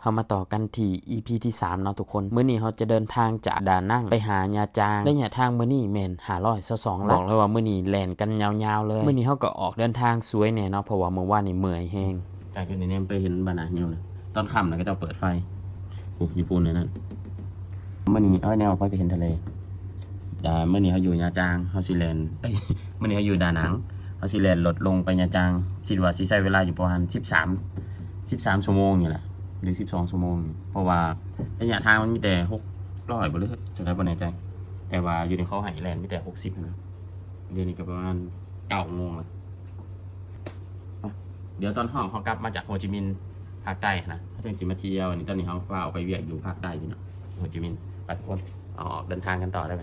เฮามาต่อกันที่ EP ที่3เนาะทุกคนมื้อนี้เฮาจะเดินทางจากดานังไปหายาจางระยะทางมื้อนี้แม่น522ลักบอกเลยว่ามื้อนี้แล่นกันยาวๆเลยมื้อนี้เฮาก็ออกเดินทางสวยแน่เนาะเพราะว่ามื้อวานนี่เมื่อยแฮงจากอยู่ในนี้ไปเห็นบ้านนาหิวเลยตอนค่ำน่ะก็จะเปิดไฟโอ้ญี่ปุ่นเลยนั่นมื้อนี้แนวไปเห็นทะเลมื้อนี้เฮาอยู่ยาจางเฮาสิแล่นมื้อนี้เฮาอยู่ดานังเฮาสิแล่นรถลงไปยาจางคิดว่าสิใช้เวลาอยู่ประมาณ13ชั่วโมงนี่แหละหรือ12ชั่วโมงเพราะว่าระยะทางมันมีแต่600บ่หรือจะได้บ่แน่ใจแต่ว่าอยู่ในเขาให้แล่นมีแต่60นะเดี๋ยวนี้ก็ประมาณ9 โมงแล้วเดี๋ยวตอนห้องเขากลับมาจากโฮจิมินห์ภาคใต้นะถ้าถึงสิมาเที่ยวนี่ตอนนี้เขาฝ้าไปเวียกอยู่ภาคใต้อยู่เนาะโฮจิมินห์ไปทุกคนออกเดินทางกันต่อได้ไหม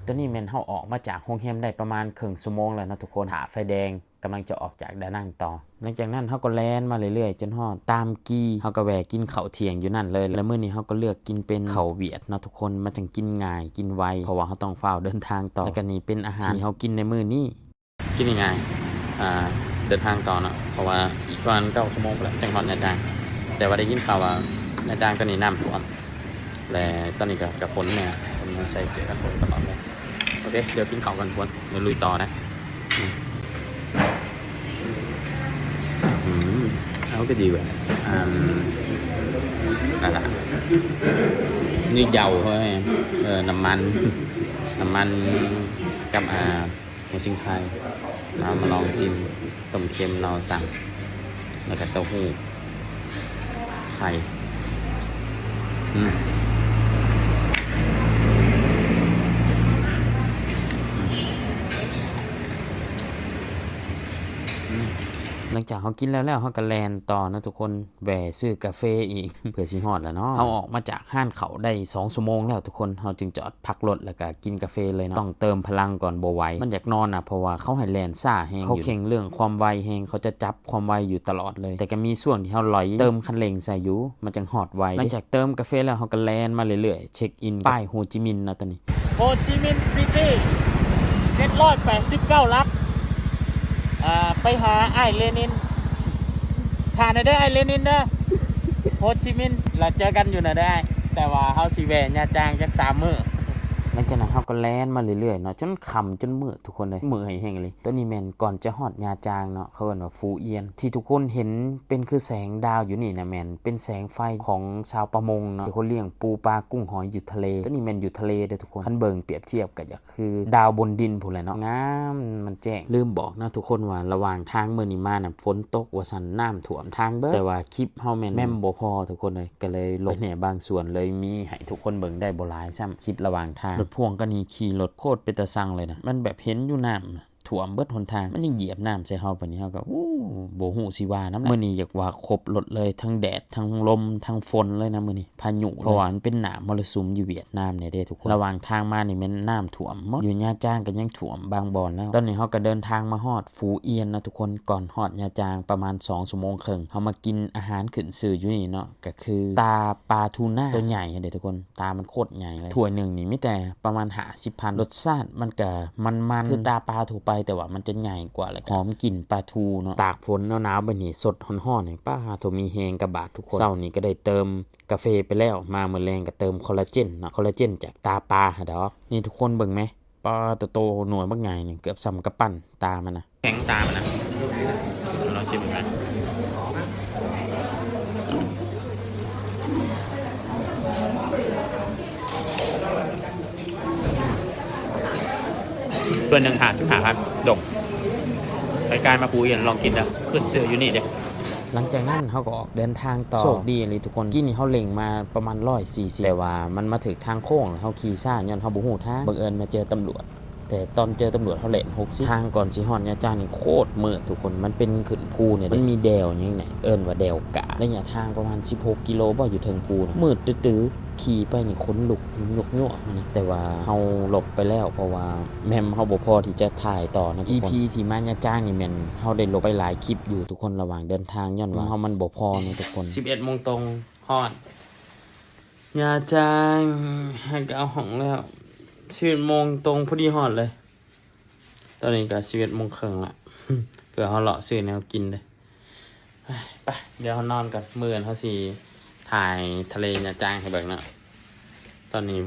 ตอนนี้แมนเขาออกมาจากโรงแรมได้ประมาณครึ่งชั่วโมงแล้วนะทุกคนหาไฟแดงกำลังจะออกจากดานังต่อหลังจากนั้นเขาก็แล่นมาเรื่อยๆจนฮอดตามกีเขาก็แวะกินข้าวเที่ยงอยู่นั่นเลยแล้วมื้อนี้เขาก็เลือกกินเป็นข้าวเวียดนะทุกคนมันจึงกินง่ายกินไวเพราะว่าเขาต้องเฝ้าเดินทางต่อแล้วก็นี่เป็นอาหารที่เขากินในมื้อนี้กินง่ายเดินทางต่อเนาะเพราะว่าอีกประมาณ9 ชั่วโมงแล้วจังหวัดนาจางแต่ว่าได้ยินข่าวว่านาจางตอนนี้น้ำท่วมและตอนนี้ก็กับฝนเนี่ยผมใส่เสื้อกันฝนตลอดเลยโอเคเดี๋ยวกินข้าวกันทุกคนเดี๋ยวลุยต่อนะเขาก็ดีเว้ยนั่นแหละนี่dầu thôiน้ำมันกับหัวชิงไข่มาลองชิมต้มเค็มเราสั่งแล้วก็เต้าหู้ไข่หลังจากเขากินแล้วเขาก็แลนต่อนะทุกคนแวะซื้อกาแฟอีก เพื่อสิฮอดแล้วเนาะเขาออกมาจากห้านเขาได้2 ชั่วโมงแล้วทุกคนเขาจึงจอดพักรถแล้วก็กินกาแฟเลยเนาะต้องเติมพลังก่อนบ่ไหวมันอยากนอนเพราะว่าเขาให้แลนซ่าแฮงเขาเข่งเรื่องความไวแฮงเขาจะจับความไวอยู่ตลอดเลยแต่ก็มีช่วงที่เขาลอยเติมคันเร่งใส่อยู่มันจังฮอดไวหลังจากเติมกาแฟแล้วเขาก็แลนมาเรื่อยๆเช็คอินป้ายโฮจิมินห์นะตอนนี้โฮจิมินห์ซิตี้789 ลักไปหาไอเลนินทานได้ไอเลนินเด้อโฮจิมินห์เราเจอกันอยู่นะได้แต่ว่าเฮาสิแวะญาจางจัก3 มื้อหลังจากนั้นเขาก็แล่นมาเรื่อยๆเนาะจนค่ำจนมืดทุกคนเลยมืดแห้งเลยตัวนี้แมนก่อนจะฮอดยาจางเนาะเขาเรียกว่าฟูเอียนที่ทุกคนเห็นเป็นคือแสงดาวอยู่นี่นะแมนเป็นแสงไฟของชาวประมงเนาะที่เขาเลี้ยงปูปลากุ้งหอยอยู่ทะเลตัวนี้แมนอยู่ทะเลเด้อทุกคนคันเบิ่งเปรียบเทียบก็จะคือดาวบนดินพู้นแหละเนาะงามมันแจ้งลืมบอกนะทุกคนว่าระหว่างทางมื้อนี้มาน่ะฝนตกว่าซั่นน้ำท่วมทางเบิดแต่ว่าคลิปเฮาแม่นบ่พอทุกคนเลยก็เลยลบแหน่บางส่วนเลยมีให้ทุกคนเบิ่งได้บ่หลายซ้ำคลิประหว่างทางรถพ่วงก็นี่ขี่รถโคตรเป็นตะซังเลยนะมันแบบเห็นอยู่น้ำถ่วมเบิดหนทางมันยังเหยียบน้ำใส่เฮาปานนี้เฮาก็บ่ฮู้สิว่าน้ำมื้อนี้อยากว่าครบรถเลยทั้งแดดทั้งลมทั้งฝนเลยนะมื้อนี้พายุเพราะว่ามันเป็นหนามมรสุมอยู่เวียดนามเนี่ยเด้ทุกคนระหว่างทางมานี่แม่นน้ำท่วมหมดอยู่ญาจางก็ยังท่วมบางบ่อนแล้วตอนนี้เฮาก็เดินทางมาฮอดฟูเอียนนะทุกคนก่อนฮอดญาจางประมาณ2 ชั่วโมงครึ่งเฮามากินอาหารขึ้นชื่ออยู่นี่เนาะก็คือตาปลาทูน่าตัวใหญ่เด้ทุกคนตามันโคตรใหญ่เลยถ้วยนึงนี่มีแต่ประมาณ50,000รสชาติมันก็มันคือตาปลาทั่วไปแต่ว่ามันจะใหญ่กว่าเลยหอมกลิ่นปลาทูเนาะตากฝนหนาวๆแบบนี้สดฮ้อนๆนี่ป้าโทมีแฮงกระบาดทุกคนเช้านี้ก็ได้เติมกาแฟไปแล้วมามื้อแลงก็เติมคอลลาเจนเนาะคอลลาเจนจากตาปลาดอกนี่ทุกคนเบิ่งมั้ยปลาโตๆหน่วยบักใหญ่นี่เกือบซ้ำกับปั้นตามันนะแข็งตามันนะลองชิมดูมั้ยตัวหนึ่ง55,000ดกรายการมาฟูเอียนลองกินนะขึ้นเสืออยู่นี่เด้หลังจากนั้นเขาก็ออกเดินทางต่อโชคดีเลยทุกคนกี้นี่เขาเล็งมาประมาณ140แต่ว่ามันมาถึงทางโค้งเขาขี่ซ่าย้อนเขาบ่ฮู้ทางบังเอิญมาเจอตำรวจแต่ตอนเจอตำรวจเขาเล่น60ทางก่อนสิฮอดยาจางนี่โคตรมืดทุกคนมันเป็นขึ้นภูเนี่ยมันมีแดวอย่างนี้เอิ้นว่าแดวกะระยะทางประมาณ16 กิโลบ่อยู่เทิงภูมืดตื้อขี่ไปนี่ขนลุกยวกๆนะแต่ว่าเฮาหลบไปแล้วเพราะว่าแม่มเฮาบ่พอที่จะถ่ายต่อนะทุกคน EP ที่มายาจ้างนี่แม่นเฮาได้ลบไปหลายคลิปอยู่ทุกคนระหว่างเดินทางย้อนว่าเฮามันบ่พอนะทุกคน 11 โมงตรงฮอดยาจ้างให้ก็เอาห้องแล้ว11 โมงตรงพอดีฮอดเลยตอนนี้ก็11 โมงครึ่งละเพื่อเฮาเลาะซื้อแนวกินเลยไปเดี๋ยวเฮานอนก่อนมื้อนี้เฮาสิ ถ่ายทะเลญาจางให้เบิ่งเนาะตอนนี้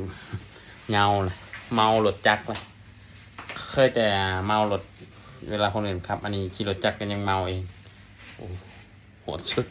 เงาเลยเมารถจักรเลยเคยแต่เมารถเวลาคนอื่นขับ อันนี้ขี่รถจักรกันยังเมาเองโอ้โหดสุด